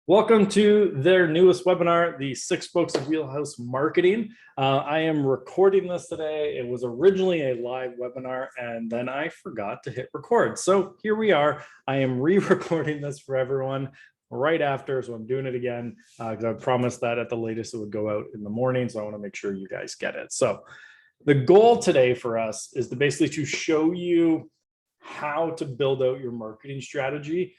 Welcome to their newest webinar, the 6 Spokes of Wheelhouse Marketing. I am recording this today. It was originally a live webinar, and then I forgot to hit record. So here we are. I am re-recording this for everyone right after, so I'm doing it again because I promised that at the latest it would go out in the morning, so I want to make sure you guys get it. So the goal today for us is to show you how to build out your marketing strategy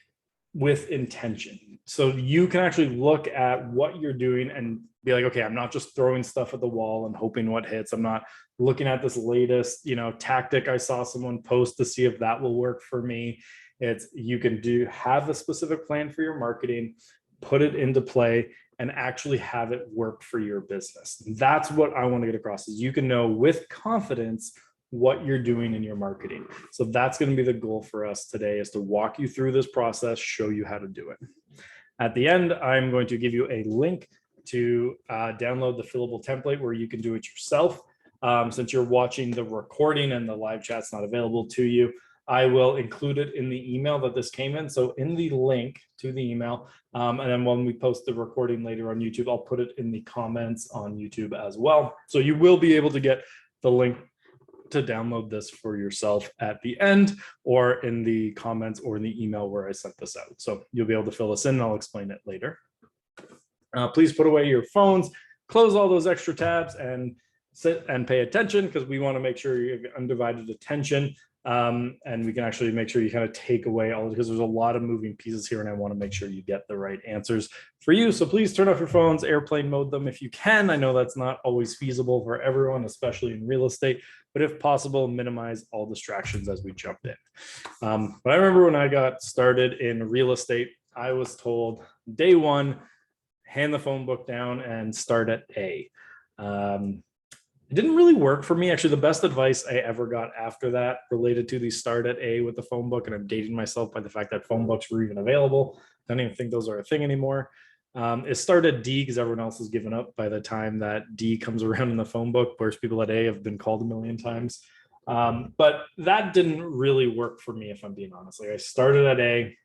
with intention. So you can actually look at what you're doing and be like, okay, I'm not just throwing stuff at the wall and hoping what hits. I'm not looking at this latest, tactic I saw someone post to see if that will work for me. It's you can have a specific plan for your marketing, put it into play, and actually have it work for your business. That's what I want to get across, is you can know with confidence what you're doing in your marketing. So that's going to be the goal for us today, is to walk you through this process, show you how to do it. At the end, I'm going to give you a link to download the Fillable Template where you can do it yourself. Since you're watching the recording and the live chat's not available to you, I will include it in the email that this came in. So in the link to the email, and then when we post the recording later on YouTube, I'll put it in the comments on YouTube as well. So you will be able to get the link to download this for yourself at the end, or in the comments, or in the email where I sent this out. So you'll be able to fill this in, and I'll explain it later. Please put away your phones, close all those extra tabs, and sit and pay attention, because we want to make sure you have undivided attention. And we can actually make sure you kind of take away all, because there's a lot of moving pieces here, and I want to make sure you get the right answers for you. So please turn off your phones, airplane mode them if you can. I know that's not always feasible for everyone, especially in real estate, but if possible, minimize all distractions as we jump in. But I remember when I got started in real estate, I was told day one, hand the phone book down and start at A. It didn't really work for me. Actually, the best advice I ever got after that related to the start at A with the phone book, and I'm dating myself by the fact that phone books were even available. I don't even think those are a thing anymore. Is start at D, because everyone else has given up by the time that D comes around in the phone book, whereas people at A have been called a million times. But that didn't really work for me, if I'm being honest. Like, I started at A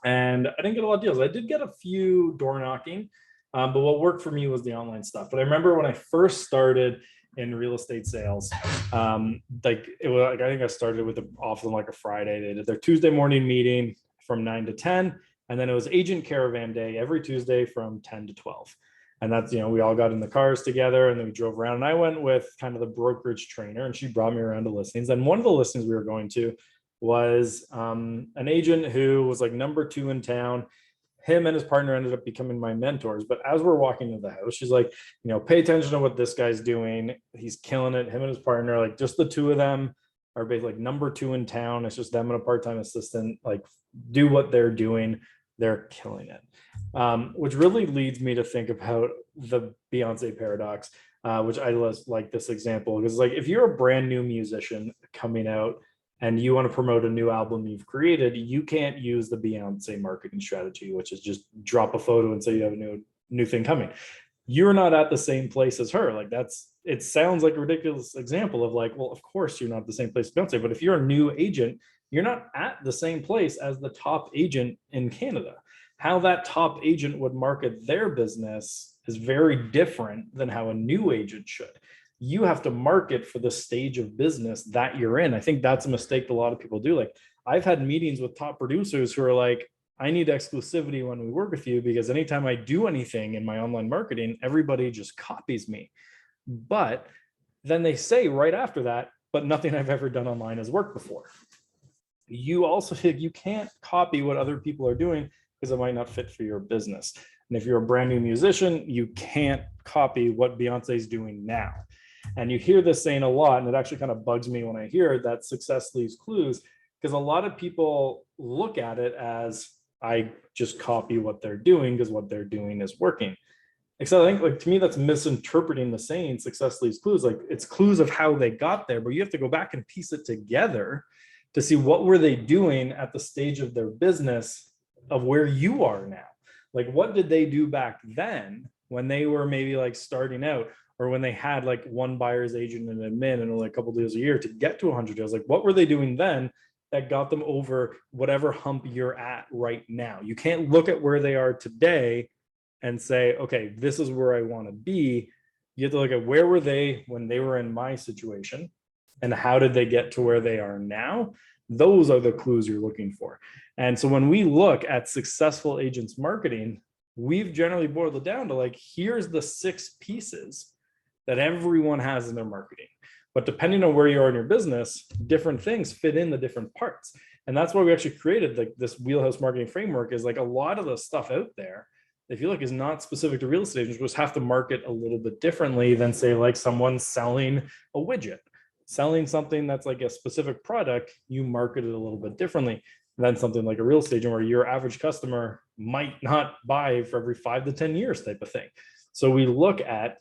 and I didn't get a lot of deals. I did get a few door knocking, but what worked for me was the online stuff. But I remember when I first started in real estate sales, I think I started with often like a Friday. They did their Tuesday morning meeting from 9 to 10. And then it was agent caravan day every Tuesday from 10 to 12. And that's, we all got in the cars together and then we drove around, and I went with kind of the brokerage trainer, and she brought me around to listings. And one of the listings we were going to was an agent who was like number 2 in town. Him and his partner ended up becoming my mentors. But as we're walking into the house, she's like, pay attention to what this guy's doing. He's killing it. Him and his partner, like just the two of them are basically like number 2 in town. It's just them and a part-time assistant, like do what they're doing. They're killing it. Which really leads me to think about the Beyonce paradox, which I like this example, because like, if you're a brand new musician coming out and you want to promote a new album you've created, you can't use the Beyonce marketing strategy, which is just drop a photo and say you have a new thing coming. You're not at the same place as her. Like, it sounds like a ridiculous example of like, well, of course you're not at the same place as Beyonce, but if you're a new agent, you're not at the same place as the top agent in Canada. How that top agent would market their business is very different than how a new agent should. You have to market for the stage of business that you're in. I think that's a mistake a lot of people do. Like, I've had meetings with top producers who are like, I need exclusivity when we work with you, because anytime I do anything in my online marketing, everybody just copies me. But then they say right after that, but nothing I've ever done online has worked before. You can't copy what other people are doing, because it might not fit for your business. And if you're a brand new musician, you can't copy what Beyonce's doing now. And you hear this saying a lot, and it actually kind of bugs me when I hear that success leaves clues, because a lot of people look at it as, I just copy what they're doing because what they're doing is working. Except I think, like, to me, that's misinterpreting the saying success leaves clues. Like, it's clues of how they got there, but you have to go back and piece it together to see what were they doing at the stage of their business of where you are now. Like, what did they do back then when they were maybe like starting out, or when they had like one buyer's agent and admin and only a couple deals a year to get to 100 deals? Like, what were they doing then that got them over whatever hump you're at right now. You can't look at where they are today and say, okay, this is where I want to be. You have to look at where were they when they were in my situation and how did they get to where they are now? Those are the clues you're looking for. And so when we look at successful agents marketing, we've generally boiled it down to like, here's the 6 pieces that everyone has in their marketing. But depending on where you are in your business, different things fit in the different parts. And that's why we actually created like this wheelhouse marketing framework. Is like a lot of the stuff out there, if you look, is not specific to real estate agents, just have to market a little bit differently than say like someone selling a widget. Selling something that's like a specific product, you market it a little bit differently than something like a real estate agent where your average customer might not buy for every 5 to 10 years type of thing. So we look at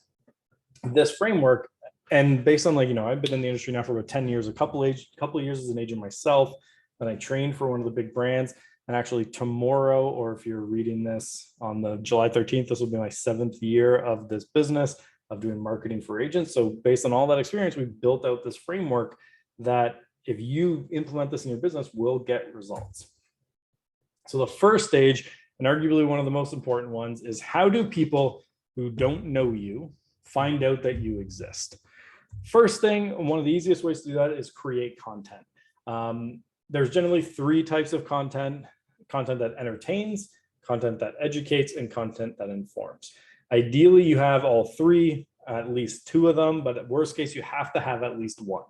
this framework, and based on like, I've been in the industry now for about 10 years, a couple of years as an agent myself, and I trained for one of the big brands. And actually tomorrow, or if you're reading this on the July 13th, this will be my 7th year of this business of doing marketing for agents. So based on all that experience, we've built out this framework that if you implement this in your business, will get results. So the first stage, and arguably one of the most important ones, is how do people who don't know you find out that you exist? First thing, one of the easiest ways to do that is create content. There's generally 3 types of content: content that entertains, content that educates, and content that informs. Ideally, you have all 3, at least 2 of them, but at worst case, you have to have at least 1.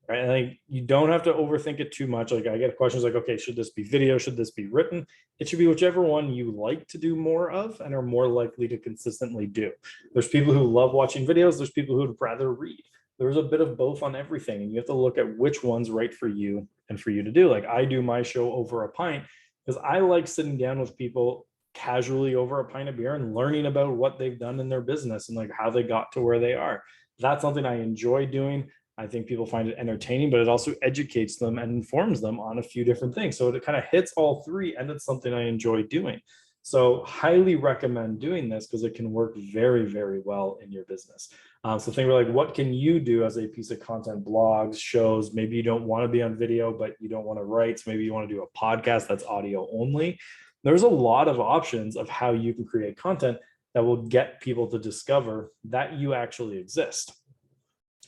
Right? And like, you don't have to overthink it too much. Like I get questions like, okay, should this be video? Should this be written? It should be whichever one you like to do more of and are more likely to consistently do. There's people who love watching videos. There's people who would rather read. There's a bit of both on everything. And you have to look at which one's right for you and for you to do. Like I do my show over a pint because I like sitting down with people casually over a pint of beer and learning about what they've done in their business and like how they got to where they are. That's something I enjoy doing. I think people find it entertaining, but it also educates them and informs them on a few different things. So it kind of hits all 3, and it's something I enjoy doing. So highly recommend doing this because it can work very, very well in your business. So think about like, what can you do as a piece of content? Blogs, shows. Maybe you don't want to be on video, but you don't want to write. So maybe you want to do a podcast that's audio only. There's a lot of options of how you can create content that will get people to discover that you actually exist.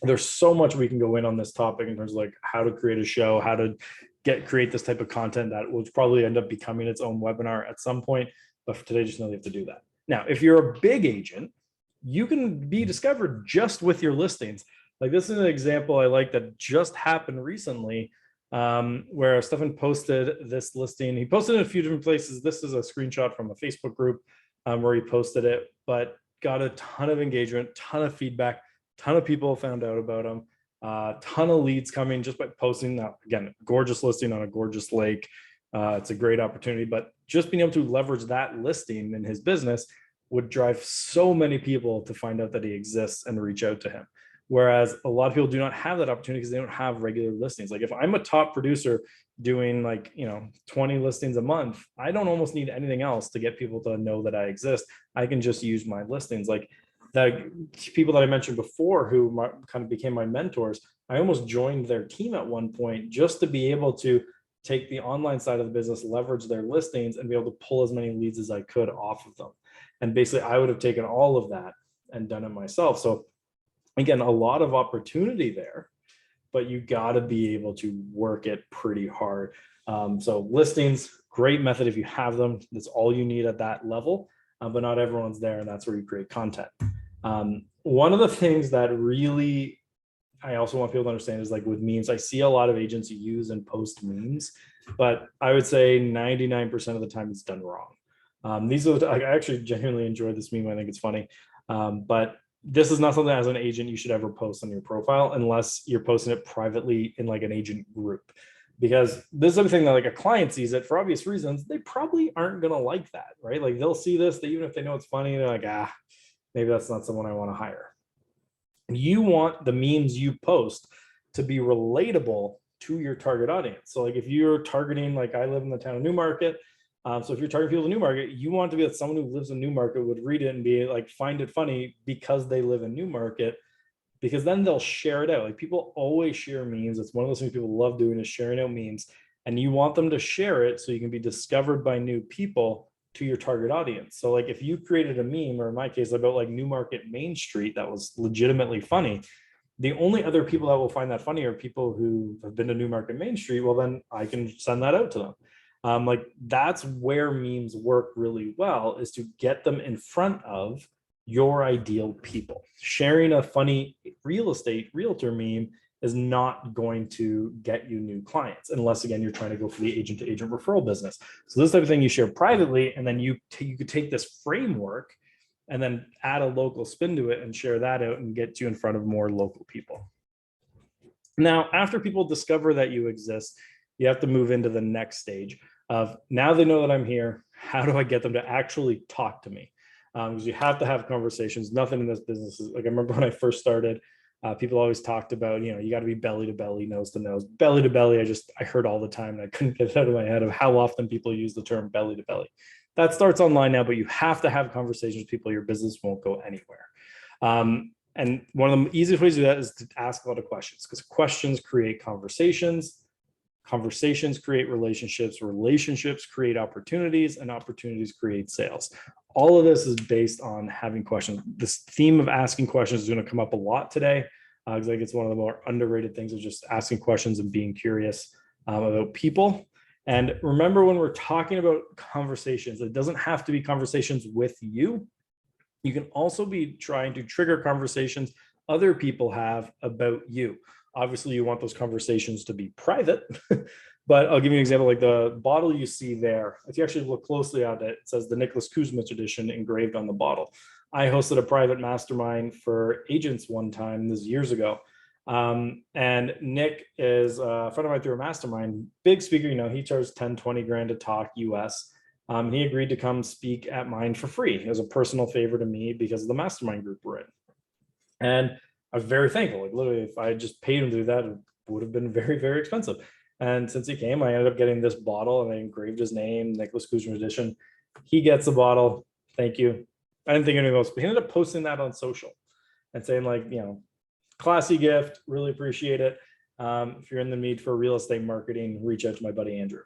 There's so much we can go in on this topic in terms of like how to create a show, how to create this type of content that will probably end up becoming its own webinar at some point. But for today, just know you have to do that. Now, if you're a big agent, you can be discovered just with your listings. Like this is an example I like that just happened recently, where Stefan posted this listing. He posted it in a few different places. This is a screenshot from a Facebook group where he posted it, but got a ton of engagement, ton of feedback, ton of people found out about him, ton of leads coming just by posting that. Again, gorgeous listing on a gorgeous lake. It's a great opportunity, but just being able to leverage that listing in his business would drive so many people to find out that he exists and reach out to him. Whereas a lot of people do not have that opportunity because they don't have regular listings. Like if I'm a top producer doing like, 20 listings a month, I don't almost need anything else to get people to know that I exist. I can just use my listings. Like the people that I mentioned before who kind of became my mentors, I almost joined their team at one point just to be able to take the online side of the business, leverage their listings, and be able to pull as many leads as I could off of them. And basically I would have taken all of that and done it myself. So again, a lot of opportunity there, but you got to be able to work it pretty hard. So listings, great method if you have them. That's all you need at that level, but not everyone's there, and that's where you create content. One of the things that really I also want people to understand is like with memes, I see a lot of agents use and post memes, but I would say 99% of the time it's done wrong. I actually genuinely enjoy this meme. I think it's funny, but this is not something as an agent you should ever post on your profile unless you're posting it privately in like an agent group, because this is everything that like a client sees it for obvious reasons. They probably aren't going to like that, right? Like they'll see this, even if they know it's funny, they're like, maybe that's not someone I want to hire. You want the memes you post to be relatable to your target audience. So like if you're targeting, like I live in the town of Newmarket, so if you're targeting people in Newmarket, you want to be that someone who lives in Newmarket would read it and be like, find it funny because they live in Newmarket. because then they'll share it out. Like people always share memes. It's one of those things people love doing is sharing out memes, and you want them to share it so you can be discovered by new people to your target audience. So like if you created a meme, or in my case about like Newmarket Main Street that was legitimately funny, the only other people that will find that funny are people who have been to Newmarket Main Street. Well, then I can send that out to them. Like that's where memes work really well, is to get them in front of your ideal people. Sharing a funny real estate realtor meme is not going to get you new clients, unless again you're trying to go for the agent to agent referral business. So this type of thing you share privately, and then you could take this framework and then add a local spin to it and share that out and get you in front of more local people. Now, after people discover that you exist, you have to move into the next stage of, now they know that I'm here, how do I get them to actually talk to me? Because you have to have conversations. Nothing in this business is like, I remember when I first started, people always talked about, you know, you got to be belly to belly, nose to nose. Belly to belly, I heard all the time, and I couldn't get it out of my head of how often people use the term belly to belly. That starts online now, but you have to have conversations with people. Your business won't go anywhere. And one of the easiest ways to do that is to ask a lot of questions, because questions create conversations. Conversations create relationships. Relationships create opportunities, and opportunities create sales. All of this is based on having questions. This theme of asking questions is going to come up a lot today, because I think it's one of the more underrated things, of just asking questions and being curious about people. And remember, when we're talking about conversations, it doesn't have to be conversations with you. You can also be trying to trigger conversations other people have about you. Obviously, you want those conversations to be private, but I'll give you an example. Like the bottle you see there, if you actually look closely at it, it says the Nicholas Kuzmich edition engraved on the bottle. I hosted a private mastermind for agents one time, this years ago. And Nick is a friend of mine through a mastermind, big speaker. You know, he charged 10, 20 grand to talk US. He agreed to come speak at mine for free. It was a personal favor to me because of the mastermind group we're in. And I was very thankful. Like literally, if I had just paid him to do that, it would have been very, very expensive. And since he came, I ended up getting this bottle, and I engraved his name, Nicholas Kuzmich edition. He gets the bottle. Thank you. I didn't think anything else, but he ended up posting that on social and saying, like, you know, classy gift, really appreciate it. If you're in the need for real estate marketing, reach out to my buddy Andrew.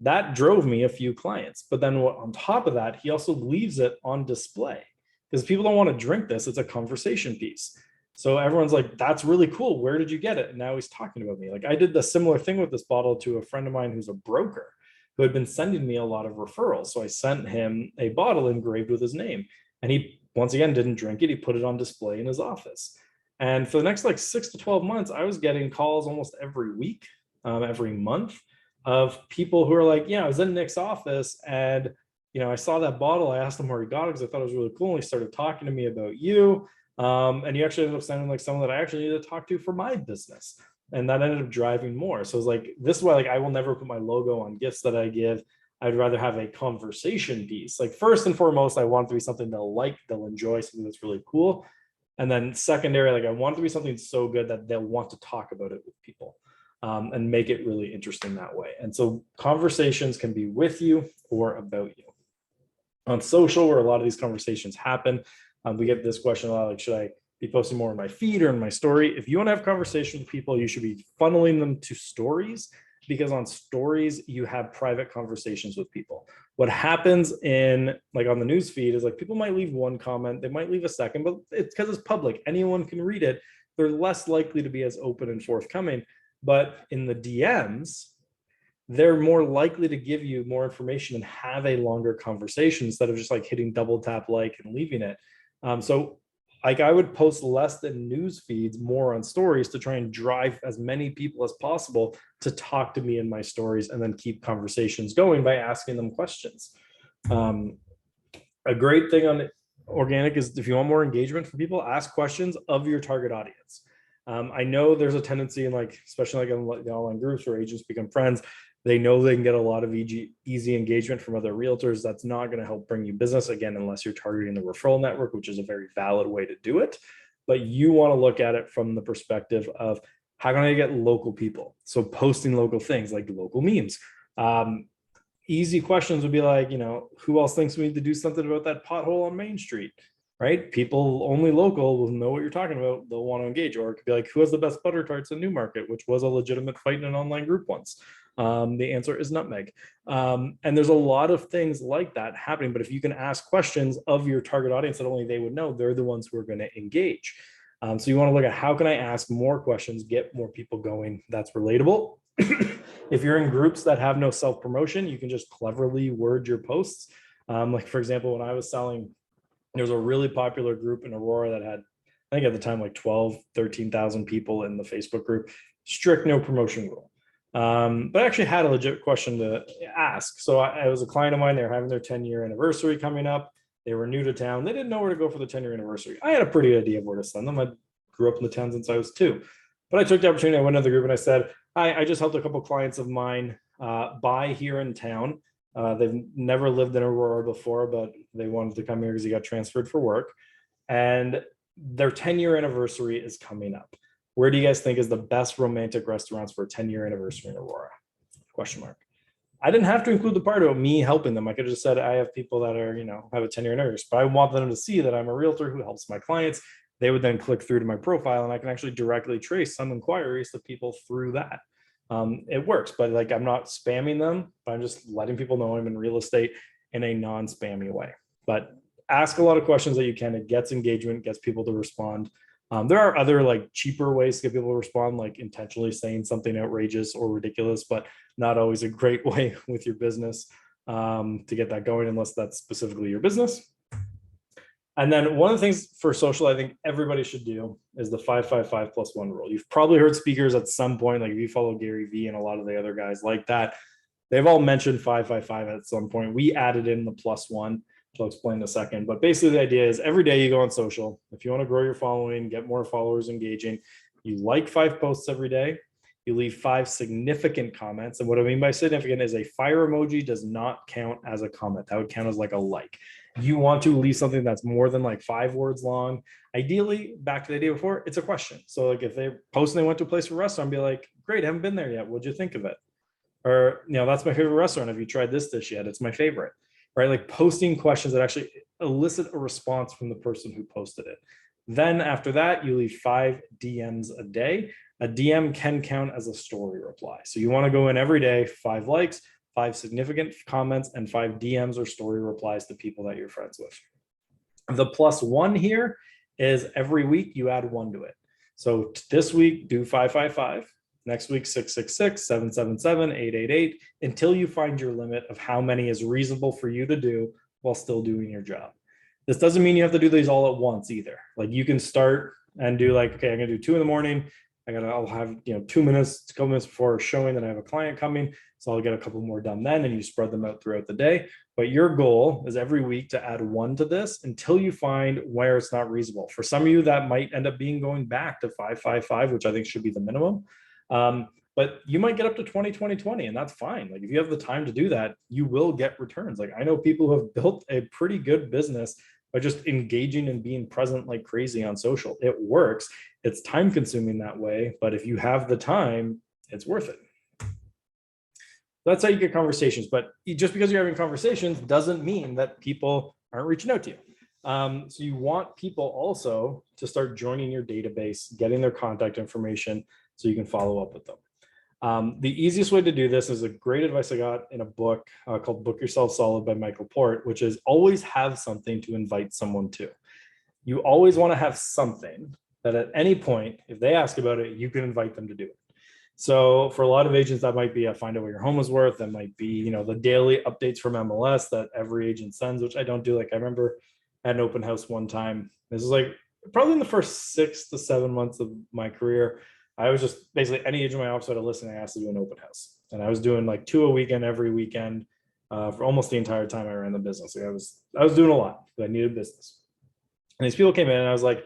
That drove me a few clients. But then on top of that, he also leaves it on display, because people don't want to drink this. It's a conversation piece. So everyone's like, that's really cool. Where did you get it? And now he's talking about me. Like I did the similar thing with this bottle to a friend of mine who's a broker who had been sending me a lot of referrals. So I sent him a bottle engraved with his name. And he, once again, didn't drink it. He put it on display in his office. And for the next like 6 to 12 months, I was getting calls almost every week, every month, of people who are like, yeah, I was in Nick's office and, you know, I saw that bottle. I asked him where he got it because I thought it was really cool. And he started talking to me about you. And you actually ended up sounding like someone that I actually needed to talk to for my business. And that ended up driving more. So it's like, this is why, like, I will never put my logo on gifts that I give. I'd rather have a conversation piece. Like first and foremost, I want it to be something they'll like, they'll enjoy, something that's really cool. And then secondary, like I want it to be something so good that they'll want to talk about it with people, and make it really interesting that way. And so conversations can be with you or about you. On social, where a lot of these conversations happen, we get this question a lot, like, should I be posting more in my feed or in my story? If you want to have conversations with people, you should be funneling them to stories, because on stories, you have private conversations with people. What happens in, like on the news feed, is like people might leave one comment, they might leave a second, but it's because it's public. Anyone can read it. They're less likely to be as open and forthcoming. But in the DMs, they're more likely to give you more information and have a longer conversation instead of just like hitting double tap like and leaving it. So like I would post less than news feeds, more on stories, to try and drive as many people as possible to talk to me in my stories, and then keep conversations going by asking them questions. A great thing on organic is, if you want more engagement from people, ask questions of your target audience. I know there's a tendency in, like, especially like in the online groups where agents become friends, they know they can get a lot of easy engagement from other realtors. That's not going to help bring you business, again, unless you're targeting the referral network, which is a very valid way to do it. But you want to look at it from the perspective of, how can I get local people? So posting local things like local memes. Easy questions would be like, you know, who else thinks we need to do something about that pothole on Main Street? right? People only local will know what you're talking about. They'll want to engage. Or it could be like, who has the best butter tarts in Newmarket, which was a legitimate fight in an online group once. The answer is nutmeg. And there's a lot of things like that happening. But if you can ask questions of your target audience that only they would know, they're the ones who are going to engage. So you want to look at how can I ask more questions, get more people going. That's relatable. If you're in groups that have no self-promotion, you can just cleverly word your posts. Like for example, when I was selling, there was a really popular group in Aurora that had, I think at the time, like 12, 13,000 people in the Facebook group, strict no promotion rule. But I actually had a legit question to ask. So I was a client of mine, they were having their 10-year anniversary coming up. They were new to town. They didn't know where to go for the 10-year anniversary. I had a pretty idea of where to send them. I grew up in the town since I was 2. But I took the opportunity, I went to the group and I said, I just helped a couple of clients of mine buy here in town. They've never lived in Aurora before, but they wanted to come here because he got transferred for work. And their 10-year anniversary is coming up. Where do you guys think is the best romantic restaurants for a 10-year anniversary in Aurora? Question mark. I didn't have to include the part of me helping them. I could have just said, I have people that are, have a 10-year anniversary, but I want them to see that I'm a realtor who helps my clients. They would then click through to my profile and I can actually directly trace some inquiries to people through that. It works, but like I'm not spamming them, but I'm just letting people know I'm in real estate in a non-spammy way. But ask a lot of questions that you can. It gets engagement, gets people to respond. There are other like cheaper ways to get people to respond, like intentionally saying something outrageous or ridiculous, but not always a great way with your business to get that going, unless that's specifically your business. And then one of the things for social, I think everybody should do is the 5-5-5+1 rule. You've probably heard speakers at some point, like if you follow Gary Vee and a lot of the other guys like that, they've all mentioned 5-5-5 at some point. We added in the +1, which I'll explain in a second. But basically the idea is every day you go on social, if you want to grow your following, get more followers engaging, you like 5 posts every day, you leave 5 significant comments. And what I mean by significant is a fire emoji does not count as a comment. That would count as like a like. You want to leave something that's more than like 5 words long. Ideally, back to the day before, it's a question. So like if they post and they went to a place for a restaurant, be like, great, I haven't been there yet. What'd you think of it? Or, that's my favorite restaurant. Have you tried this dish yet? It's my favorite, right? Like posting questions that actually elicit a response from the person who posted it. Then after that, you leave 5 DMs a day. A DM can count as a story reply. So you want to go in every day, 5 likes, 5 significant comments, and 5 DMs or story replies to people that you're friends with. The +1 here is every week you add 1 to it. So this week, do 5-5-5. Next week, 6-6-6, 7-7-7, 8-8-8, until you find your limit of how many is reasonable for you to do while still doing your job. This doesn't mean you have to do these all at once either. Like you can start and do like, okay, I'm gonna do 2 in the morning. I'll have 2 minutes, a couple minutes before showing that I have a client coming. So I'll get a couple more done then, and you spread them out throughout the day. But your goal is every week to add 1 to this until you find where it's not reasonable. For some of you, that might end up being going back to 5-5-5, which I think should be the minimum. But you might get up to 20-20-20, and that's fine. Like if you have the time to do that, you will get returns. Like I know people who have built a pretty good business by just engaging and being present like crazy on social. It works. It's time consuming that way, but if you have the time, it's worth it. That's how you get conversations. But just because you're having conversations doesn't mean that people aren't reaching out to you. So you want people also to start joining your database, getting their contact information so you can follow up with them. The easiest way to do this is a great advice I got in a book called Book Yourself Solid by Michael Port, which is always have something to invite someone to. You always want to have something that at any point, if they ask about it, you can invite them to do it. So for a lot of agents, that might be a find out what your home is worth. That might be, the daily updates from MLS that every agent sends, which I don't do. Like I remember at an open house one time, this is like probably in the first 6 to 7 months of my career. I was just basically any agent in my office had a listing, I asked to do an open house. And I was doing like 2 a weekend every weekend for almost the entire time I ran the business. Like I was doing a lot, but I needed business. And these people came in and I was like,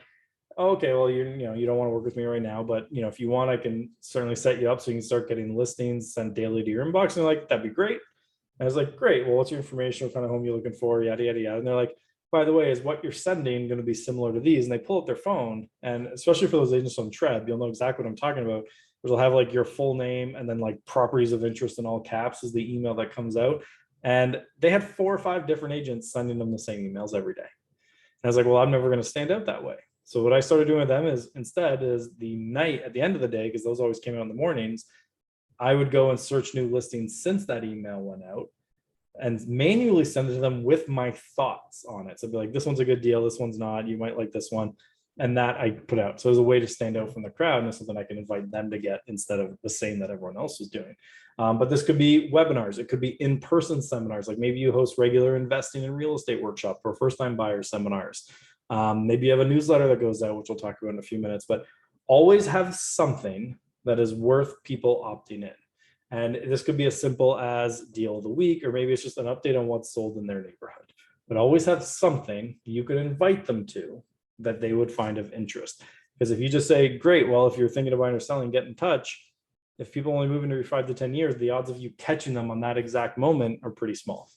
oh, okay, well, you don't want to work with me right now, but if you want, I can certainly set you up so you can start getting listings sent daily to your inbox. And they're like, that'd be great. And I was like, great. Well, what's your information? What kind of home you're looking for? Yada, yada, yada. And they're like, by the way, is what you're sending going to be similar to these? And they pull up their phone, and especially for those agents on Tread, you'll know exactly what I'm talking about. It'll have like your full name and then like properties of interest in all caps is the email that comes out. And they had 4 or 5 different agents sending them the same emails every day. I was like, well, I'm never going to stand out that way. So what I started doing with them is instead is the night at the end of the day, because those always came out in the mornings, I would go and search new listings since that email went out and manually send it to them with my thoughts on it. So I'd be like, this one's a good deal, this one's not, you might like this one. And that I put out. So as a way to stand out from the crowd, and it's something I can invite them to get instead of the same that everyone else was doing. But this could be webinars. It could be in-person seminars. Like maybe you host regular investing in real estate workshop for first-time buyer seminars. Maybe you have a newsletter that goes out, which we'll talk about in a few minutes, but always have something that is worth people opting in. And this could be as simple as deal of the week, or maybe it's just an update on what's sold in their neighborhood. But always have something you could invite them to that they would find of interest. Because if you just say, great, well, if you're thinking of buying or selling, get in touch. If people only move in every 5 to 10 years, the odds of you catching them on that exact moment are pretty small.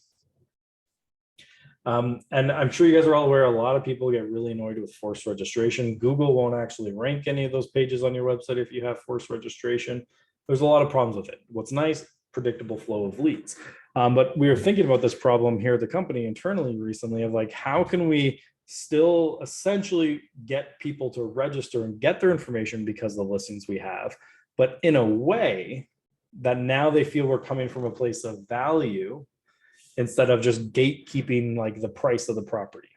And I'm sure you guys are all aware, a lot of people get really annoyed with forced registration. Google won't actually rank any of those pages on your website if you have forced registration. There's a lot of problems with it. What's nice, predictable flow of leads. But we were thinking about this problem here at the company internally recently of like, how can we still essentially get people to register and get their information because of the listings we have, but in a way that now they feel we're coming from a place of value instead of just gatekeeping like the price of the property.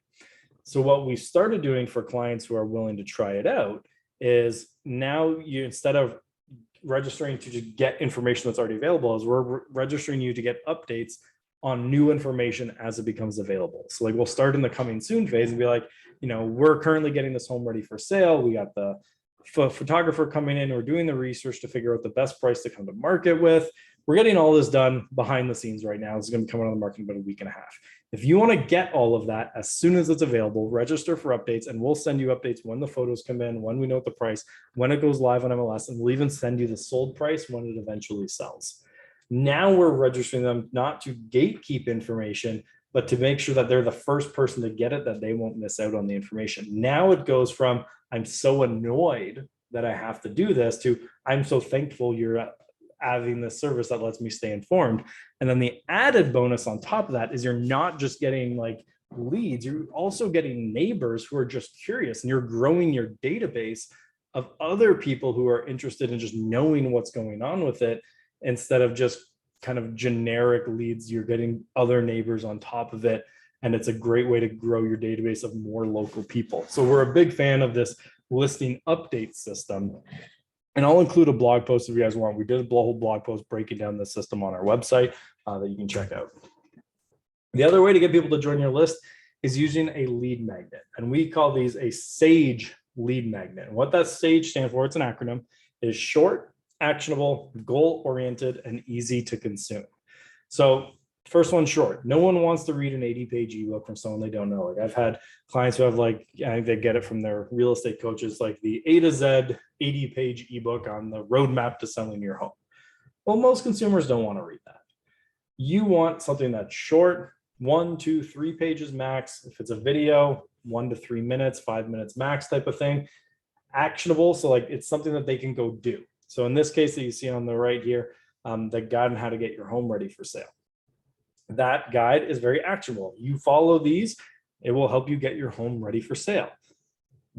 So what we started doing for clients who are willing to try it out is now you, instead of registering to just get information that's already available, is we're registering you to get updates on new information as it becomes available. So like we'll start in the coming soon phase and be like, you know, we're currently getting this home ready for sale. We got the photographer coming in. We're doing the research to figure out the best price to come to market with. We're getting all this done behind the scenes right now. It's going to be coming on the market in about a week and a half. If you want to get all of that as soon as it's available, register for updates, and we'll send you updates when the photos come in, when we know the price, when it goes live on MLS, and we'll even send you the sold price when it eventually sells. Now we're registering them not to gatekeep information, but to make sure that they're the first person to get it, that they won't miss out on the information. Now it goes from, I'm so annoyed that I have to do this, to I'm so thankful you're having this service that lets me stay informed. And then the added bonus on top of that is you're not just getting like leads, you're also getting neighbors who are just curious, and you're growing your database of other people who are interested in just knowing what's going on with it, instead of just kind of generic leads. You're getting other neighbors on top of it. And it's a great way to grow your database of more local people. So we're a big fan of this listing update system. And I'll include a blog post if you guys want. We did a whole blog post breaking down the system on our website that you can check out. The other way to get people to join your list is using a lead magnet. And we call these a SAGE lead magnet. And what that SAGE stands for, it's an acronym, is short, actionable, goal-oriented, and easy to consume. So first one, short. No one wants to read an 80-page ebook from someone they don't know. Like I've had clients who have like, I think they get it from their real estate coaches, like the A to Z 80-page ebook on the roadmap to selling your home. Well, most consumers don't want to read that. You want something that's short, 1, 2, 3 pages max. If it's a video, 1 to 3 minutes, 5 minutes max type of thing. Actionable, so like it's something that they can go do. So in this case that you see on the right here, the guide on how to get your home ready for sale. That guide is very actionable. You follow these, it will help you get your home ready for sale.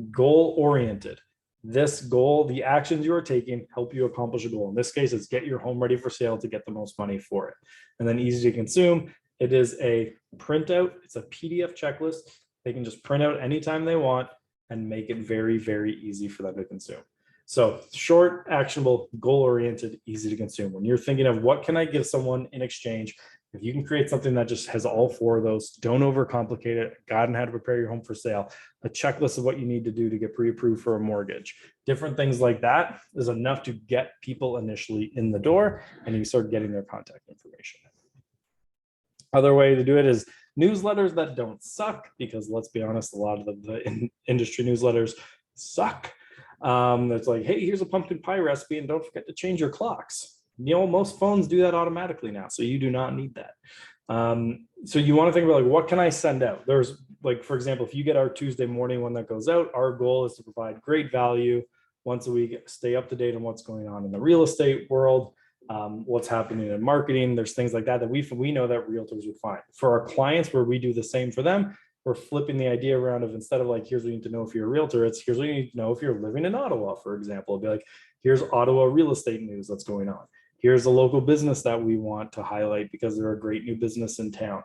Goal-oriented. This goal, the actions you are taking help you accomplish a goal. In this case, it's get your home ready for sale to get the most money for it. And then easy to consume. It is a printout. It's a PDF checklist. They can just print out anytime they want and make it very, very easy for them to consume. So short, actionable, goal-oriented, easy to consume. When you're thinking of what can I give someone in exchange, if you can create something that just has all 4 of those, don't overcomplicate it, guide on how to prepare your home for sale, a checklist of what you need to do to get pre-approved for a mortgage, different things like that is enough to get people initially in the door, and you start getting their contact information. Other way to do it is newsletters that don't suck, because let's be honest, a lot of the industry newsletters suck. It's like, hey, here's a pumpkin pie recipe and don't forget to change your clocks. You know, most phones do that automatically now, so you do not need that. So you want to think about like, what can I send out? There's like, for example, if you get our Tuesday morning one that goes out, our goal is to provide great value once a week, stay up to date on what's going on in the real estate world, what's happening in marketing. There's things like that that we know that realtors would find. For our clients, where we do the same for them, we're flipping the idea around of, instead of like, here's what you need to know if you're a realtor, it's here's what you need to know if you're living in Ottawa, for example. It'll be like, here's Ottawa real estate news that's going on. Here's a local business that we want to highlight because they're a great new business in town.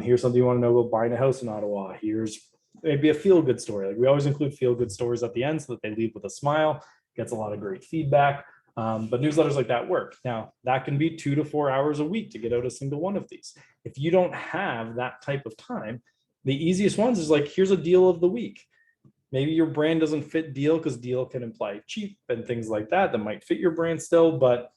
Here's something you want to know about buying a house in Ottawa. Here's maybe a feel-good story. Like we always include feel-good stories at the end so that they leave with a smile, gets a lot of great feedback. But newsletters like that work. Now, that can be 2 to 4 hours a week to get out a single one of these. If you don't have that type of time, the easiest ones is like, here's a deal of the week. Maybe your brand doesn't fit deal because deal can imply cheap and things like that that might fit your brand still, but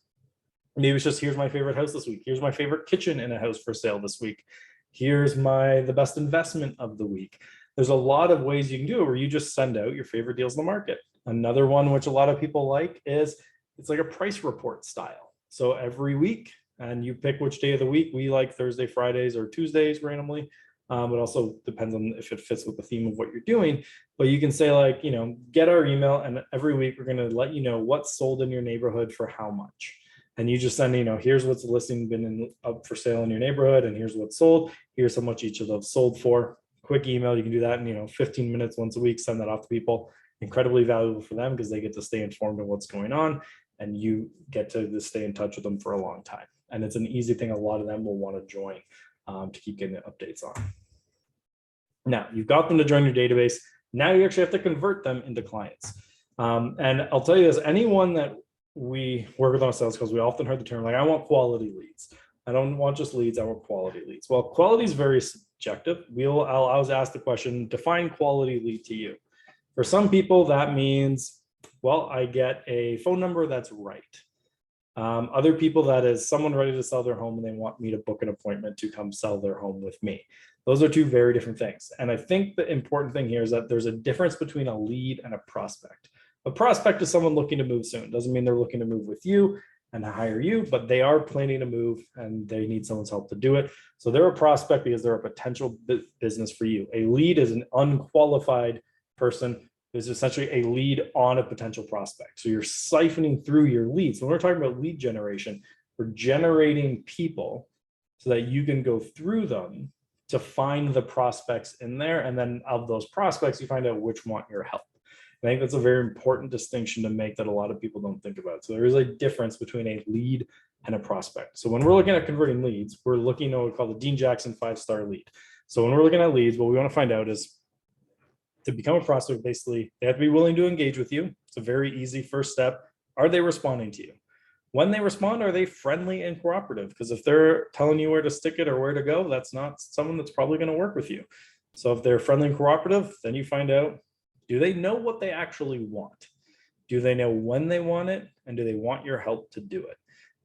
maybe it's just, here's my favorite house this week. Here's my favorite kitchen in a house for sale this week. Here's the best investment of the week. There's a lot of ways you can do it where you just send out your favorite deals in the market. Another one, which a lot of people like, is it's like a price report style. So every week, and you pick which day of the week. We like Thursday, Fridays, or Tuesdays randomly. It also depends on if it fits with the theme of what you're doing. But you can say like, get our email, and every week we're going to let you know what's sold in your neighborhood for how much. And you just send, here's what's listing been up for sale in your neighborhood, and here's what's sold. Here's how much each of those sold for. Quick email. You can do that in 15 minutes once a week. Send that off to people. Incredibly valuable for them because they get to stay informed of what's going on, and you get to stay in touch with them for a long time. And it's an easy thing a lot of them will want to join to keep getting updates on. Now, you've got them to join your database. Now you actually have to convert them into clients. And I'll tell you this, anyone that we work with on sales calls, we often heard the term like, I want quality leads. I don't want just leads, I want quality leads. Well, quality is very subjective. I'll always ask the question, define quality lead to you. For some people, that means, well, I get a phone number that's right. Other people, that is someone ready to sell their home and they want me to book an appointment to come sell their home with me. Those are two very different things. And I think the important thing here is that there's a difference between a lead and a prospect. A prospect is someone looking to move soon. Doesn't mean they're looking to move with you and hire you, but they are planning to move and they need someone's help to do it. So they're a prospect because they're a potential business for you. A lead is an unqualified person, is essentially a lead on a potential prospect. So you're siphoning through your leads. When we're talking about lead generation, we're generating people so that you can go through them to find the prospects in there. And then of those prospects, you find out which want your help. I think that's a very important distinction to make that a lot of people don't think about. So there is a difference between a lead and a prospect. So when we're looking at converting leads, we're looking at what we call the Dean Jackson 5-star lead. So when we're looking at leads, what we want to find out is, to become a prospect, basically, they have to be willing to engage with you. It's a very easy first step. Are they responding to you? When they respond, are they friendly and cooperative? Because if they're telling you where to stick it or where to go, that's not someone that's probably going to work with you. So if they're friendly and cooperative, then you find out, do they know what they actually want? Do they know when they want it? And do they want your help to do it?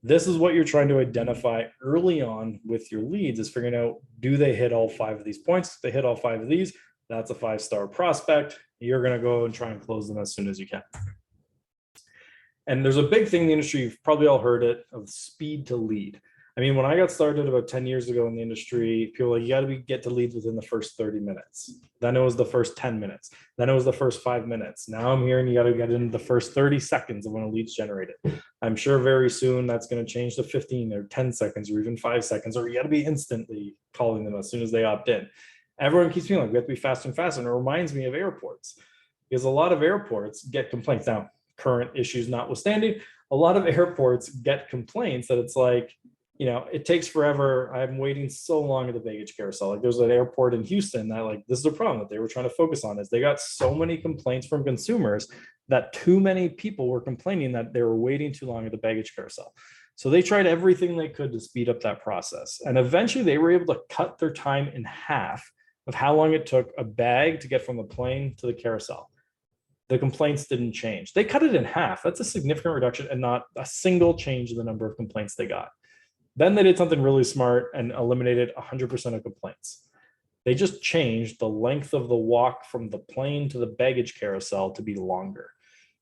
This is what you're trying to identify early on with your leads, is figuring out, do they hit all 5 of these points? If they hit all 5 of these, that's a 5-star prospect. You're going to go and try and close them as soon as you can. And there's a big thing in the industry, you've probably all heard it, of speed to lead. I mean, when I got started about 10 years ago in the industry, people were like, you got to get to leads within the first 30 minutes. Then it was the first 10 minutes. Then it was the first 5 minutes. Now I'm hearing you got to get in the first 30 seconds of when a lead's generated. I'm sure very soon that's going to change to 15 or 10 seconds or even 5 seconds, or you got to be instantly calling them as soon as they opt in. Everyone keeps feeling like we have to be faster and faster. And it reminds me of airports, because a lot of airports get complaints. Now, current issues notwithstanding, a lot of airports get complaints that it's like, it takes forever. I'm waiting so long at the baggage carousel. Like there's an airport in Houston that, like, this is a problem that they were trying to focus on, is they got so many complaints from consumers that too many people were complaining that they were waiting too long at the baggage carousel. So they tried everything they could to speed up that process. And eventually they were able to cut their time in half of how long it took a bag to get from the plane to the carousel. The complaints didn't change. They cut it in half. That's a significant reduction and not a single change in the number of complaints they got. Then they did something really smart and eliminated 100% of complaints. They just changed the length of the walk from the plane to the baggage carousel to be longer.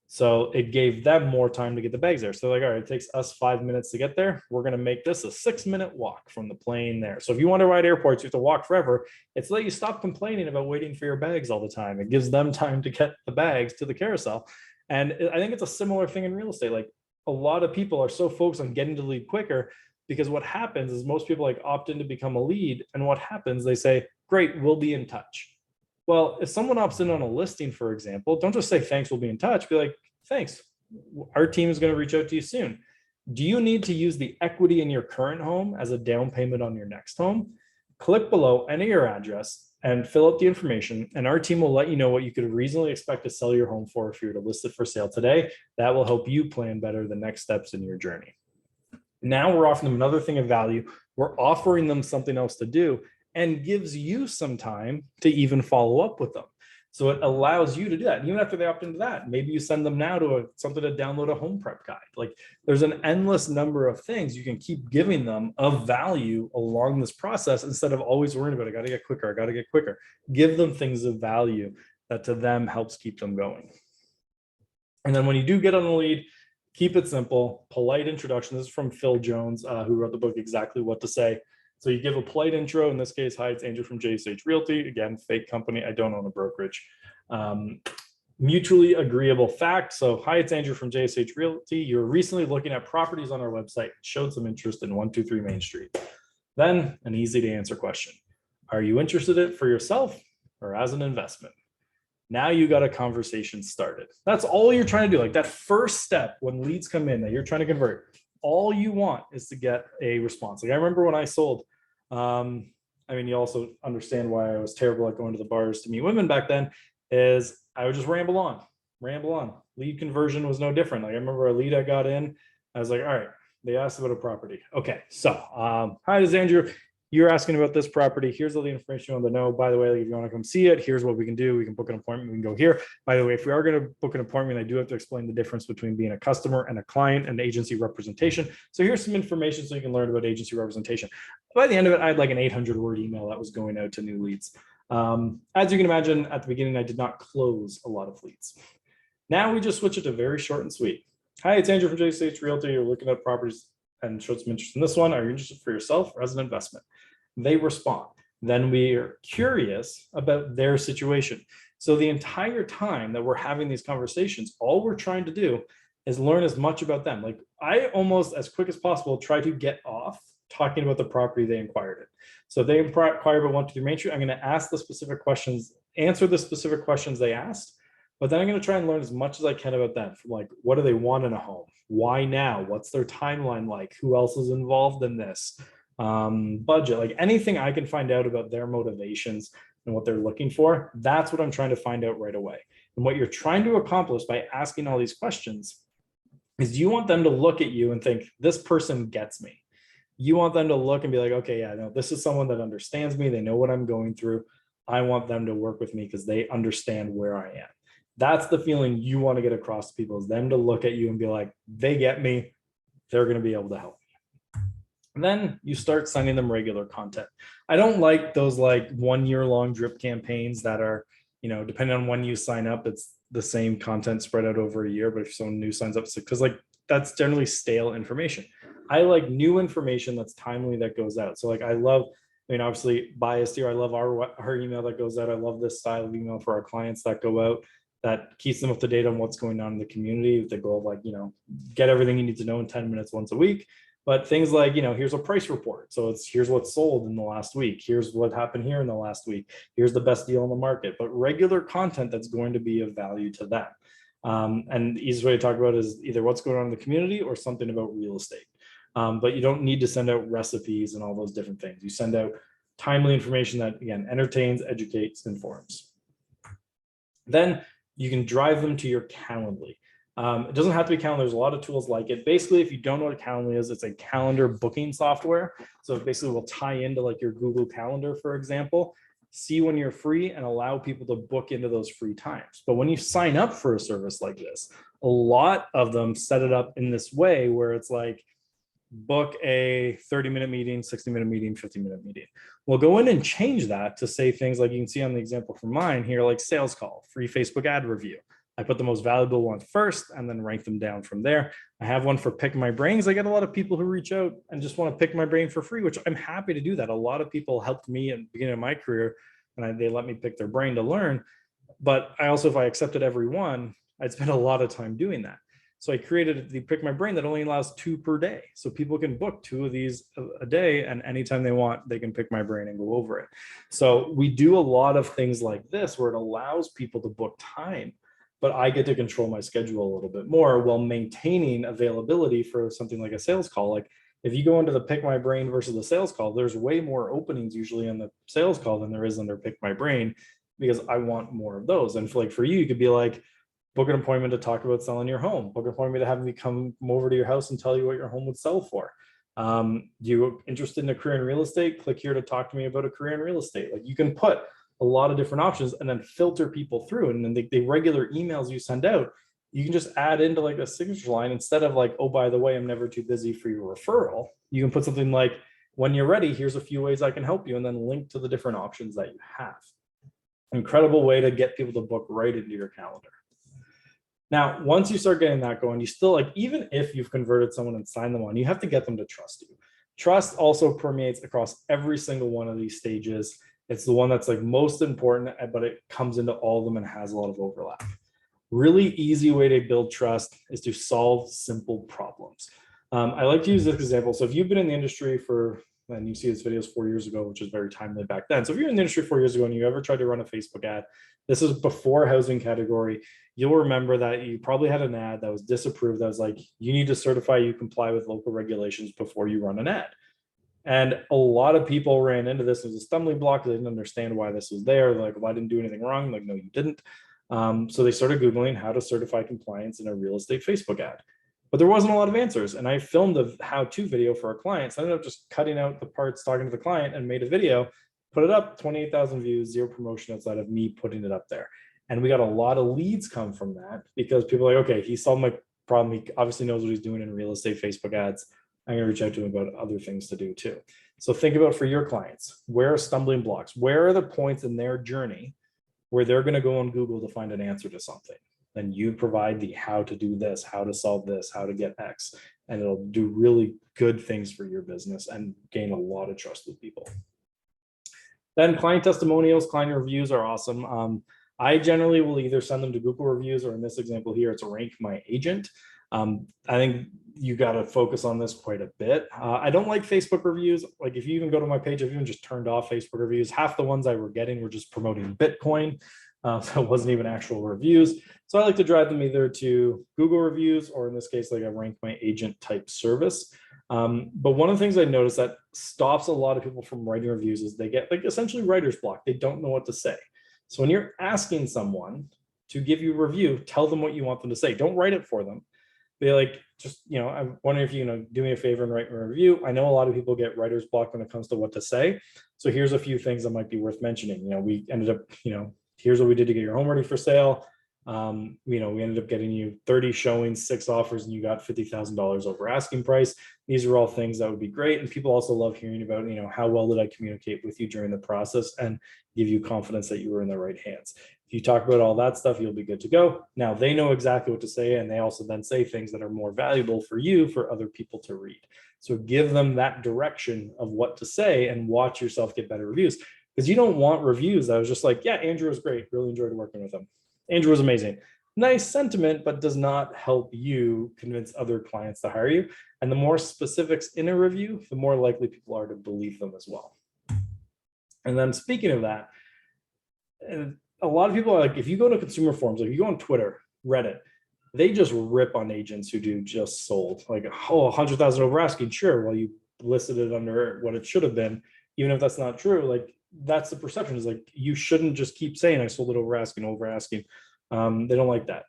So it gave them more time to get the bags there. So like, all right, it takes us 5 minutes to get there. We're going to make this a 6-minute walk from the plane there. So if you want to ride airports, you have to walk forever. It's let you stop complaining about waiting for your bags all the time. It gives them time to get the bags to the carousel. And I think it's a similar thing in real estate. Like a lot of people are so focused on getting to the lead quicker, because what happens is most people like opt in to become a lead. And what happens, they say, great, we'll be in touch. Well, if someone opts in on a listing, for example, don't just say, thanks, we'll be in touch. Be like, thanks, our team is going to reach out to you soon. Do you need to use the equity in your current home as a down payment on your next home? Click below, enter your address, and fill out the information, and our team will let you know what you could reasonably expect to sell your home for if you were to list it for sale today. That will help you plan better the next steps in your journey. Now we're offering them another thing of value. We're offering them something else to do, and gives you some time to even follow up with them. So it allows you to do that. Even after they opt into that, maybe you send them now to something to download a home prep guide. Like there's an endless number of things you can keep giving them of value along this process instead of always worrying about, I got to get quicker, I got to get quicker. Give them things of value that to them helps keep them going. And then when you do get on the lead, keep it simple, polite introduction. This is from Phil Jones, who wrote the book, Exactly What to Say. So you give a polite intro. In this case, hi, it's Andrew from JSH Realty. Again, fake company. I don't own a brokerage. Mutually agreeable fact. So hi, it's Andrew from JSH Realty. You were recently looking at properties on our website, showed some interest in 123 Main Street. Then an easy to answer question. Are you interested in it for yourself or as an investment? Now you got a conversation started. That's all you're trying to do. Like that first step when leads come in that you're trying to convert, all you want is to get a response. Like I remember when I sold, I mean, you also understand why I was terrible at going to the bars to meet women back then, is I would just ramble on. Lead conversion was no different. Like I remember a lead I got in, I was like, all right, they asked about a property. Okay, so hi, this is Andrew. You're asking about this property. Here's all the information you want to know. By the way, like if you want to come see it, here's what we can do. We can book an appointment. We can go here. By the way, if we are going to book an appointment, I do have to explain the difference between being a customer and a client and agency representation. So here's some information so you can learn about agency representation. By the end of it, I had like an 800-word email that was going out to new leads. As you can imagine, at the beginning, I did not close a lot of leads. Now we just switch it to very short and sweet. Hi, it's Andrew from JSH Realty. You're looking at properties and showed some interest in this one. Are you interested for yourself or as an investment? They respond. Then we are curious about their situation. So the entire time that we're having these conversations, all we're trying to do is learn as much about them. Like I almost as quick as possible try to get off talking about the property they inquired in. So if they inquired about 123 Main Street, I'm going to ask the specific questions, answer the specific questions they asked, but then I'm going to try and learn as much as I can about them. From like, what do they want in a home? Why now? What's their timeline like? Who else is involved in this? Budget, like anything I can find out about their motivations and what they're looking for. That's what I'm trying to find out right away. And what you're trying to accomplish by asking all these questions is you want them to look at you and think, this person gets me. You want them to look and be like, okay, yeah, no, this is someone that understands me. They know what I'm going through. I want them to work with me because they understand where I am. That's the feeling you want to get across to people, is them to look at you and be like, they get me. They're going to be able to help. And then you start sending them regular content. I don't like those like 1 year long drip campaigns that are, you know, depending on when you sign up, it's the same content spread out over a year. But if someone new signs up, because like that's generally stale information. I like new information that's timely that goes out. So like I love, I mean, obviously biased here. I love our email that goes out. I love this style of email for our clients that go out that keeps them up to date on what's going on in the community with the goal of like, you know, get everything you need to know in 10 minutes once a week. But things like, you know, here's a price report. So it's here's what's sold in the last week. Here's what happened here in the last week. Here's the best deal in the market. But regular content that's going to be of value to them. And the easiest way to talk about it is either what's going on in the community or something about real estate. But you don't need to send out recipes and all those different things. You send out timely information that, again, entertains, educates, informs. Then you can drive them to your Calendly. It doesn't have to be Calendly. There's a lot of tools like it. Basically, if you don't know what Calendly is, it's a calendar booking software. So it basically will tie into like your Google Calendar, for example, see when you're free and allow people to book into those free times. But when you sign up for a service like this, a lot of them set it up in this way where it's like, book a 30-minute meeting, 60-minute meeting, 50-minute meeting. We'll go in and change that to say things like you can see on the example from mine here, like sales call, free Facebook ad review. I put the most valuable one first and then rank them down from there. I have one for pick my brains. I get a lot of people who reach out and just want to pick my brain for free, which I'm happy to do that. A lot of people helped me at the beginning of my career and they let me pick their brain to learn. But I also, if I accepted every one, I'd spend a lot of time doing that. So I created the Pick My Brain that only allows 2 per day. So people can book 2 of these a day, and anytime they want, they can pick my brain and go over it. So we do a lot of things like this where it allows people to book time, but I get to control my schedule a little bit more while maintaining availability for something like a sales call. Like if you go into the Pick My Brain versus the sales call, there's way more openings usually in the sales call than there is under Pick My Brain, because I want more of those. And for you, you could be like, book an appointment to talk about selling your home, book an appointment to have me come over to your house and tell you what your home would sell for. You interested in a career in real estate? Click here to talk to me about a career in real estate. Like you can put a lot of different options and then filter people through. And then the regular emails you send out, you can just add into like a signature line instead of like, oh, by the way, I'm never too busy for your referral. You can put something like, when you're ready, here's a few ways I can help you, and then link to the different options that you have. Incredible way to get people to book right into your calendar. Now, once you start getting that going, you still, like, even if you've converted someone and signed them on, you have to get them to trust you. Trust also permeates across every single one of these stages. It's the one that's like most important, but it comes into all of them and has a lot of overlap. Really easy way to build trust is to solve simple problems. I like to use this example. So if you've been in the industry for, and you see this videos 4 years ago, which is very timely back then. So if you're in the industry 4 years ago and you ever tried to run a Facebook ad, this is before housing category, you'll remember that you probably had an ad that was disapproved. That was like, you need to certify you comply with local regulations before you run an ad. And a lot of people ran into this as a stumbling block. They didn't understand why this was there. They're like, well, I didn't do anything wrong. I'm like, no, you didn't. So they started Googling how to certify compliance in a real estate Facebook ad. But there wasn't a lot of answers. And I filmed a how-to video for our clients. I ended up just cutting out the parts talking to the client and made a video, put it up, 28,000 views, 0 promotion outside of me putting it up there. And we got a lot of leads come from that because people are like, okay, he solved my problem. He obviously knows what he's doing in real estate Facebook ads. I'm going to reach out to him about other things to do too. So think about for your clients, where are stumbling blocks? Where are the points in their journey where they're going to go on Google to find an answer to something? Then you provide the how to do this, how to solve this, how to get X, and it'll do really good things for your business and gain a lot of trust with people. Then client testimonials, client reviews are awesome. I generally will either send them to Google reviews, or in this example here, it's Rank My Agent. I think you got to focus on this quite a bit. I don't like Facebook reviews. Like if you even go to my page, I've even just turned off Facebook reviews. Half the ones I were getting were just promoting Bitcoin. So it wasn't even actual reviews. So I like to drive them either to Google reviews, or in this case, like a Rank My Agent type service. But one of the things I noticed that stops a lot of people from writing reviews is they get like essentially writer's block. They don't know what to say. So when you're asking someone to give you a review, tell them what you want them to say. Don't write it for them. Be like, just, I'm wondering if you, do me a favor and write me a review. I know a lot of people get writer's block when it comes to what to say. So here's a few things that might be worth mentioning. We ended up, here's what we did to get your home ready for sale. We ended up getting you 30 showings, 6 offers, and you got $50,000 over asking price. These are all things that would be great. And people also love hearing about, how well did I communicate with you during the process and give you confidence that you were in the right hands. If you talk about all that stuff, you'll be good to go. Now they know exactly what to say, and they also then say things that are more valuable for you, for other people to read. So give them that direction of what to say and watch yourself get better reviews. Because you don't want reviews that was just like, yeah, Andrew was great. Really enjoyed working with him. Andrew was amazing. Nice sentiment, but does not help you convince other clients to hire you. And the more specifics in a review, the more likely people are to believe them as well. And then speaking of that, a lot of people are like, if you go to consumer forums, like if you go on Twitter, Reddit, they just rip on agents who do just sold. Like, oh, 100,000 over asking, sure. Well, you listed it under what it should have been. Even if that's not true, like that's the perception, is like, you shouldn't just keep saying I sold it over asking. They don't like that,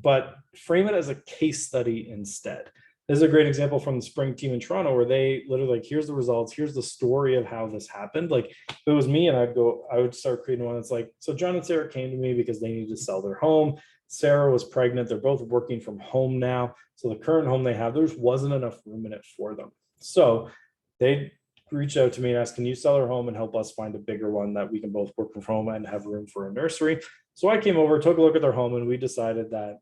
but frame it as a case study instead. This is a great example from the spring team in Toronto, where they literally like, here's the results, here's the story of how this happened. Like if it was me, and I would start creating one that's like, so John and Sarah came to me because they needed to sell their home. Sarah was pregnant. They're both working from home now. So the current home they have, there wasn't enough room in it for them. So they reached out to me and asked, can you sell our home and help us find a bigger one that we can both work from home and have room for a nursery? So I came over, took a look at their home, and we decided that,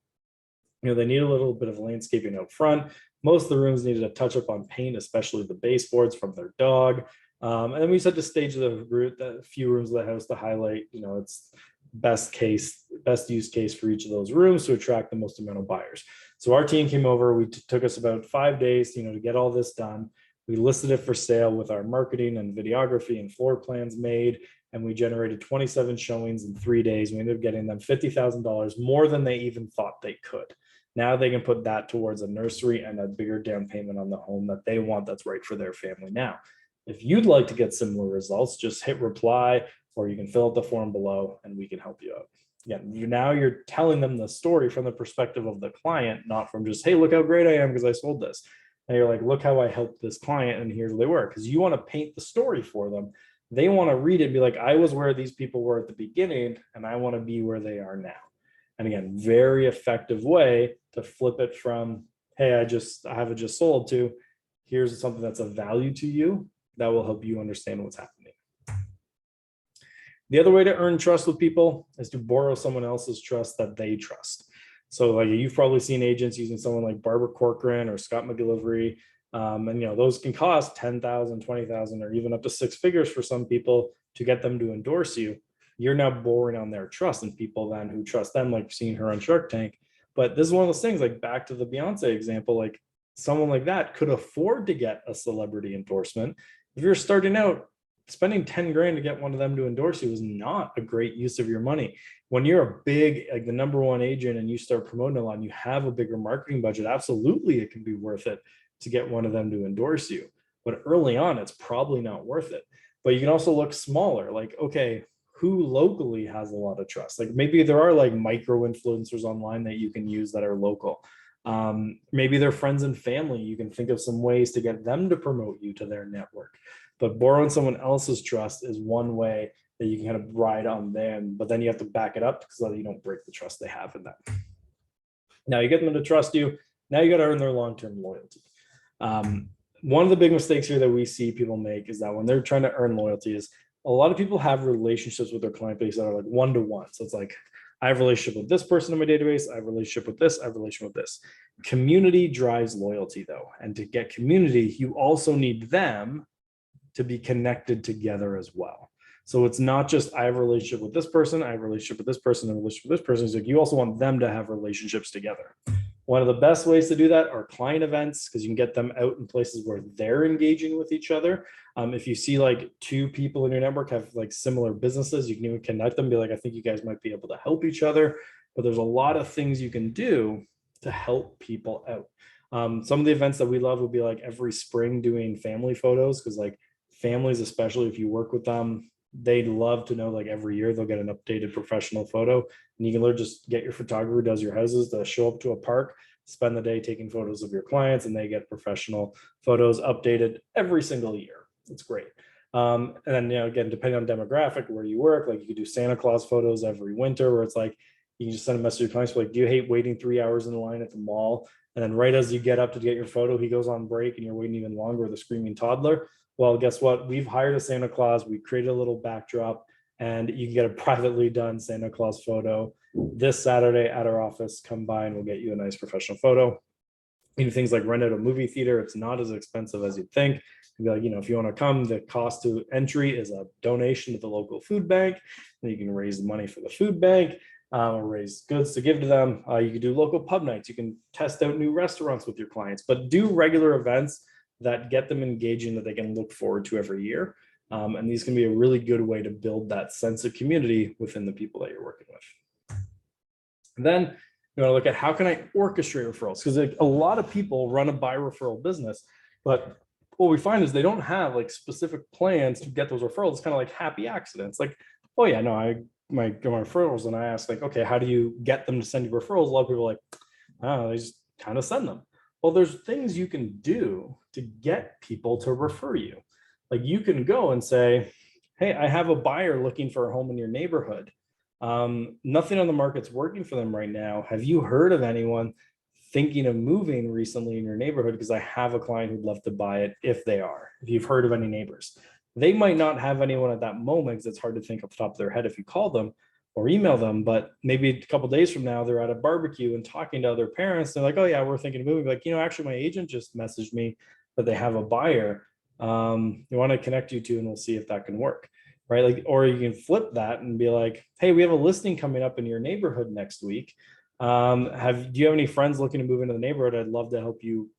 they need a little bit of landscaping out front. Most of the rooms needed a touch up on paint, especially the baseboards from their dog. And then we said to stage the few rooms of the house to highlight, it's best use case for each of those rooms to attract the most amount of buyers. So our team came over, took us about 5 days, to get all this done. We listed it for sale with our marketing and videography and floor plans made, and we generated 27 showings in 3 days. We ended up getting them $50,000 more than they even thought they could. Now they can put that towards a nursery and a bigger down payment on the home that they want that's right for their family now. If you'd like to get similar results, just hit reply, or you can fill out the form below and we can help you out. Again, now you're telling them the story from the perspective of the client, not from just, hey, look how great I am because I sold this. And you're like, look how I helped this client and here's where they were. Because you want to paint the story for them. They want to read it and be like, I was where these people were at the beginning and I want to be where they are now. And again, very effective way to flip it from, hey, I have it just sold, to here's something that's of value to you that will help you understand what's happening. The other way to earn trust with people is to borrow someone else's trust that they trust. So like you've probably seen agents using someone like Barbara Corcoran or Scott McGillivray. And those can cost $10,000, $20,000, or even up to 6 figures for some people to get them to endorse you. You're now borrowing on their trust, and people then who trust them, like seeing her on Shark Tank. But this is one of those things, like back to the Beyonce example, like someone like that could afford to get a celebrity endorsement. If you're starting out, spending 10 grand to get one of them to endorse you is not a great use of your money. When you're a big, like the #1 agent, and you start promoting a lot and you have a bigger marketing budget, absolutely it can be worth it to get one of them to endorse you. But early on, it's probably not worth it. But you can also look smaller, like, okay, who locally has a lot of trust? Like maybe there are like micro influencers online that you can use that are local. Maybe they're friends and family. You can think of some ways to get them to promote you to their network. But borrowing someone else's trust is one way that you can kind of ride on them, but then you have to back it up so that you don't break the trust they have in that. Now you get them to trust you. Now you got to earn their long-term loyalty. One of the big mistakes here that we see people make is that when they're trying to earn loyalty is a lot of people have relationships with their client base that are like one-to-one. So it's like, I have a relationship with this person in my database. I have a relationship with this. I have a relationship with this. Community drives loyalty though. And to get community, you also need them to be connected together as well. So it's not just, I have a relationship with this person, I have a relationship with this person, and a relationship with this person. It's like you also want them to have relationships together. One of the best ways to do that are client events, because you can get them out in places where they're engaging with each other. If you see like 2 people in your network have like similar businesses, you can even connect them, be like, I think you guys might be able to help each other. But there's a lot of things you can do to help people out. Some of the events that we love would be like every spring doing family photos, because like families, especially if you work with them, they'd love to know like every year they'll get an updated professional photo, and you can literally just get your photographer who does your houses to show up to a park, spend the day taking photos of your clients, and they get professional photos updated every single year. It's great. And then, again, depending on demographic, where you work, like you could do Santa Claus photos every winter, where it's like, you can just send a message to your clients, like, do you hate waiting 3 hours in the line at the mall? And then right as you get up to get your photo, he goes on break and you're waiting even longer with a screaming toddler. Well, guess what? We've hired a Santa Claus. We created a little backdrop, and you can get a privately done Santa Claus photo this Saturday at our office. Come by and we'll get you a nice professional photo. Even things like rent out a movie theater, it's not as expensive as you'd think. You'd be like, if you want to come, the cost to entry is a donation to the local food bank. And you can raise money for the food bank, or raise goods to give to them. You can do local pub nights. You can test out new restaurants with your clients, but do regular events that get them engaging, that they can look forward to every year. And these can be a really good way to build that sense of community within the people that you're working with. And then you want to look at, how can I orchestrate referrals? Because a lot of people run a buy referral business, but what we find is they don't have like specific plans to get those referrals. It's kind of like happy accidents. Like, oh yeah, no, I get my referrals, and I ask like, okay, how do you get them to send you referrals? A lot of people are like, oh, they just kind of send them. Well, there's things you can do to get people to refer you. Like you can go and say, hey, I have a buyer looking for a home in your neighborhood. Nothing on the market's working for them right now. Have you heard of anyone thinking of moving recently in your neighborhood? Because I have a client who'd love to buy it if you've heard of any neighbors. They might not have anyone at that moment, because it's hard to think off the top of their head if you call them or email them, but maybe a couple of days from now, they're at a barbecue and talking to other parents. They're like, oh yeah, we're thinking of moving. Like, actually my agent just messaged me that they have a buyer. You want to connect you to, and we'll see if that can work. right? Like, or you can flip that and be like, hey, we have a listing coming up in your neighborhood next week. Do you have any friends looking to move into the neighborhood? I'd love to help you,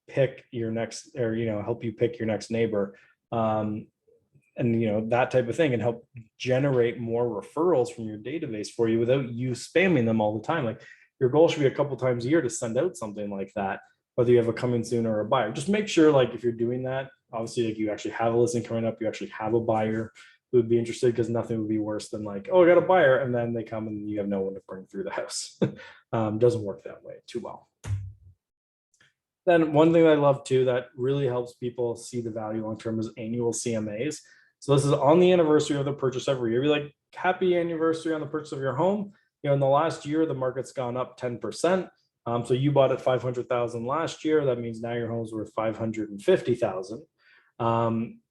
pick your next, or, help you pick your next neighbor. And that type of thing, and help generate more referrals from your database for you without you spamming them all the time. Like, your goal should be a couple times a year to send out something like that, whether you have a coming soon or a buyer. Just make sure, like, if you're doing that, obviously, like, you actually have a listing coming up, you actually have a buyer who would be interested, because nothing would be worse than like, oh, I got a buyer, and then they come and you have no one to bring through the house. Doesn't work that way too well. Then one thing I love too that really helps people see the value long term is annual CMAs. So this is on the anniversary of the purchase every year. Be like, happy anniversary on the purchase of your home. In the last year, the market's gone up 10%. So you bought at 500,000 last year. That means now your home's worth 550,000.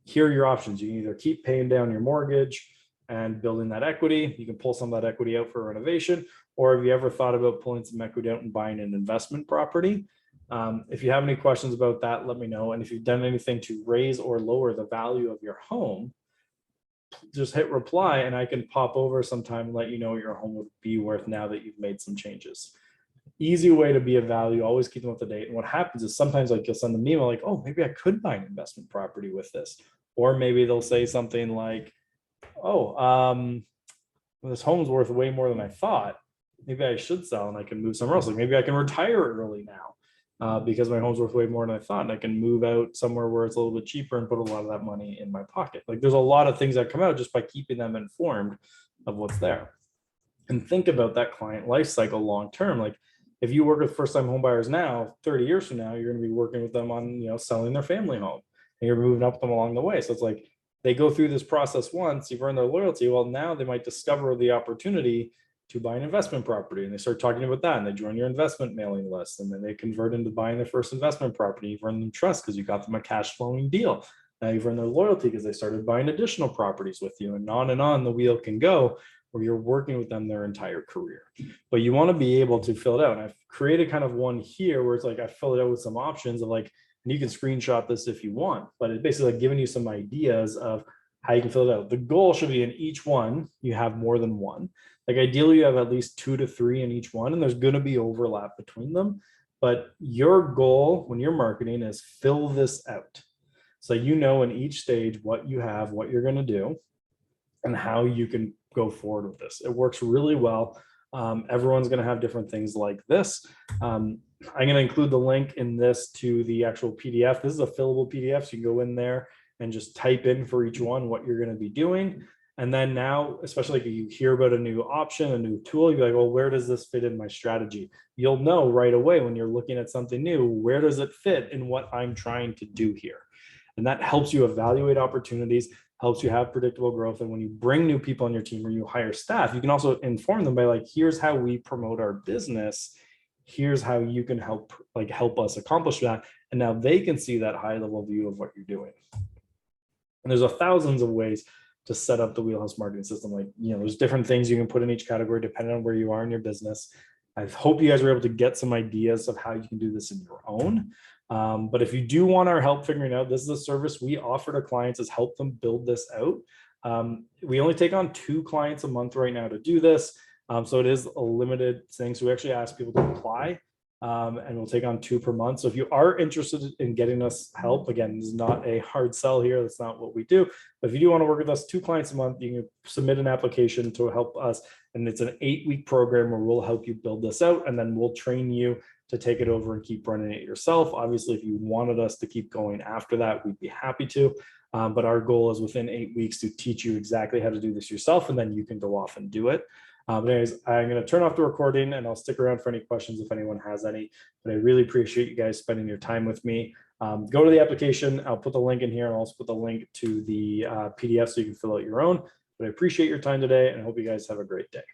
Here are your options. You can either keep paying down your mortgage and building that equity. You can pull some of that equity out for renovation. Or have you ever thought about pulling some equity out and buying an investment property? If you have any questions about that, let me know. And if you've done anything to raise or lower the value of your home, just hit reply and I can pop over sometime and let you know what your home would be worth now that you've made some changes. Easy way to be a value, always keep them up to date. And what happens is sometimes, like, you'll send them an email like, oh, maybe I could buy an investment property with this. Or maybe they'll say something like, oh, well, this home's worth way more than I thought. Maybe I should sell and I can move somewhere else. Like, maybe I can retire early now. Because my home's worth way more than I thought, and I can move out somewhere where it's a little bit cheaper and put a lot of that money in my pocket. Like, there's a lot of things that come out just by keeping them informed of what's there. And think about that client life cycle long term. Like, if you work with first-time home buyers now, 30 years from now, you're going to be working with them on, selling their family home, and you're moving up them along the way. So it's like, they go through this process once, you've earned their loyalty. Well, now they might discover the opportunity to buy an investment property, and they start talking about that, and they join your investment mailing list, and then they convert into buying their first investment property. You've earned them trust because you got them a cash flowing deal. Now you've earned their loyalty because they started buying additional properties with you, and on the wheel can go, where you're working with them their entire career. But you want to be able to fill it out. And I've created kind of one here where it's like, I fill it out with some options of like, and you can screenshot this if you want, but it's basically like giving you some ideas of how you can fill it out. The goal should be in each one, you have more than one. Like, ideally, you have at least 2 to 3 in each one, and there's going to be overlap between them. But your goal when you're marketing is fill this out. So in each stage what you have, what you're going to do, and how you can go forward with this. It works really well. Everyone's going to have different things like this. I'm going to include the link in this to the actual PDF. This is a fillable PDF, so you can go in there and just type in for each one what you're going to be doing. And then now, especially if you hear about a new option, a new tool, you're like, well, where does this fit in my strategy? You'll know right away when you're looking at something new, where does it fit in what I'm trying to do here? And that helps you evaluate opportunities, helps you have predictable growth. And when you bring new people on your team or you hire staff, you can also inform them by like, here's how we promote our business. Here's how you can help us accomplish that. And now they can see that high level view of what you're doing. And there's thousands of ways to set up the Wheelhouse marketing system. Like, there's different things you can put in each category depending on where you are in your business. I hope you guys are able to get some ideas of how you can do this in your own. But if you do want our help figuring out, this is a service we offer to clients, is help them build this out. We only take on 2 clients a month right now to do this. So it is a limited thing. So we actually ask people to apply. And we'll take on 2 per month. So if you are interested in getting us help, again, this is not a hard sell here. That's not what we do. But if you do want to work with us 2 clients a month, you can submit an application to help us. And it's an 8-week program where we'll help you build this out. And then we'll train you to take it over and keep running it yourself. Obviously, if you wanted us to keep going after that, we'd be happy to. But our goal is within 8 weeks to teach you exactly how to do this yourself. And then you can go off and do it. But anyways, I'm going to turn off the recording and I'll stick around for any questions if anyone has any. But I really appreciate you guys spending your time with me. Go to the application. I'll put the link in here and I'll also put the link to the PDF so you can fill out your own. But I appreciate your time today and I hope you guys have a great day.